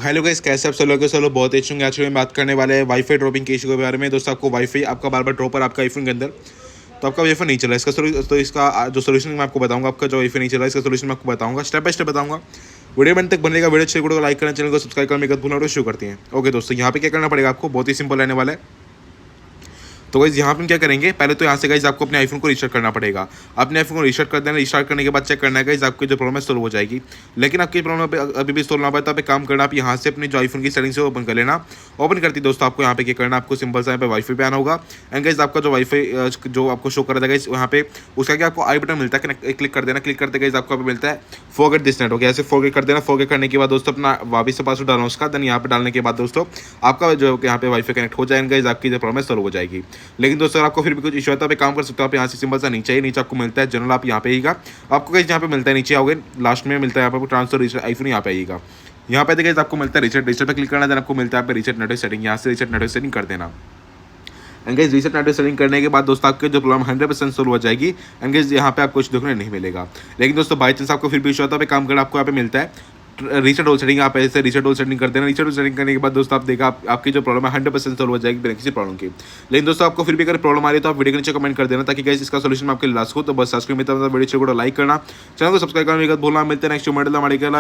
Hello guys, कैसे आप सब लोग बहुत अच्छे होंगे। आज हम बात करने वाले हैं वाईफाई ड्रॉपिंग के इशू के बारे में। दोस्तों, आपको वाईफाई आपका बार बार ड्रॉप है आपका आईफोन के अंदर, तो आपका वाईफाई नहीं चल रहा है। इसका जो सोल्यूशन मैं आपको बताऊंगा, आपका जो वाईफाई नहीं चल रहा है इसका सोल्यूशन मैं आपको बताऊंगा, स्टेप बाय स्टेप बताऊंगा। वीडियो में तक बनेगा। वीडियो अच्छे को लाइक करना, चैनल को सब्सक्राइब करने मत भूलना। शुरू करते हैं। ओके दोस्तों, यहाँ पे क्या करना पड़ेगा आपको, बहुत ही सिंपल रहने वाला है। तो गाइस यहाँ पे हम क्या करेंगे, पहले तो यहाँ से गाइस आपको अपने आईफोन को रीस्टार्ट करना पड़ेगा। अपने आईफोन को रीस्टार्ट कर देना। रीस्टार्ट करने के बाद चेक करना है गाइस आपकी जो प्रॉब्लम है सोल्व हो जाएगी। लेकिन आपकी प्रॉब्लम अभी भी सोल्व ना पाए तो आप एक काम करना, आप यहाँ से अपने जो आईफोन की सेटिंग से ओपन कर लेना। ओपन करती दोस्तों आपको यहाँ पे क्या करना, आपको सिंपल सा यहाँ पे वाईफाई पे आना होगा। एंड गाइस आपका जो वाईफाई जो आपको शो कर रहा है गाइस वहाँ पे उसका क्या आपको आई बटन मिलता है, क्लिक कर देना। क्लिक करते गाइस आपको यहाँ पे मिलता है फॉरगेट दिस नेटवर्क, ऐसे फॉरगेट कर देना। फॉरगेट करने के बाद दोस्तों अपना वापस से पासवर्ड डालना उसका। देन यहाँ पे डालने के बाद दोस्तों आपका जो यहाँ पे वाईफाई कनेक्ट हो जाएगा गाइस, आपकी जो प्रॉब्लम है सोल्व हो जाएगी। लेकिन दोस्तों आपको फिर भी कुछ इशू आता है, आप काम कर सकते हो। आप यहाँ से सिंपल सा नीचे आपको मिलता है जनरल, आप यहाँ पे आइएगा। आपको कहीं यहाँ पे मिलता है, नीचे आओगे लास्ट में मिलता है यहाँ पे ट्रांसफर रीसेट आईफोन, यहाँ पे आइएगा। यहाँ पे देखिए आपको मिलता है रीसेट पे क्लिक करना। देन आपको मिलता है यहाँ पे रीसेट नेटवर्क सेटिंग, यहाँ से रीसेट नेटवर्क सेटिंग कर देना। And guys reset network setting करने के बाद दोस्तों आपके जो प्रॉब्लम 100% सोल्व हो जाएगी। एंड गाइस यहाँ पे आपको कुछ देखने नहीं मिलेगा। लेकिन दोस्तों बाई चांस आपको फिर भी इशू आता है, काम करना, आपको यहाँ पे मिलता है रीसेट ऑल सेटिंग। आप ऐसे रीसेट ऑल सेटिंग कर देना। रीसेट ऑल सेटिंग करने के बाद दोस्तों आप देखा आपकी जो प्रॉब्लम है 100% सोल्व हो जाएगी बिना किसी प्रॉब्लम की। लेकिन दोस्तों आपको फिर भी अगर प्रॉब्लम आ रही है तो आप वीडियो के नीचे कमेंट कर देना, ताकि गाइस इसका सोल्यूशन मैं आपके लिए लास्ट को तो बस सब्सक्राइब वीडियो को लाइक करना, चैनल को सब्सक्राइब करने के बाद बोलना। मिलते हैं नेक्स्ट वीडियो में।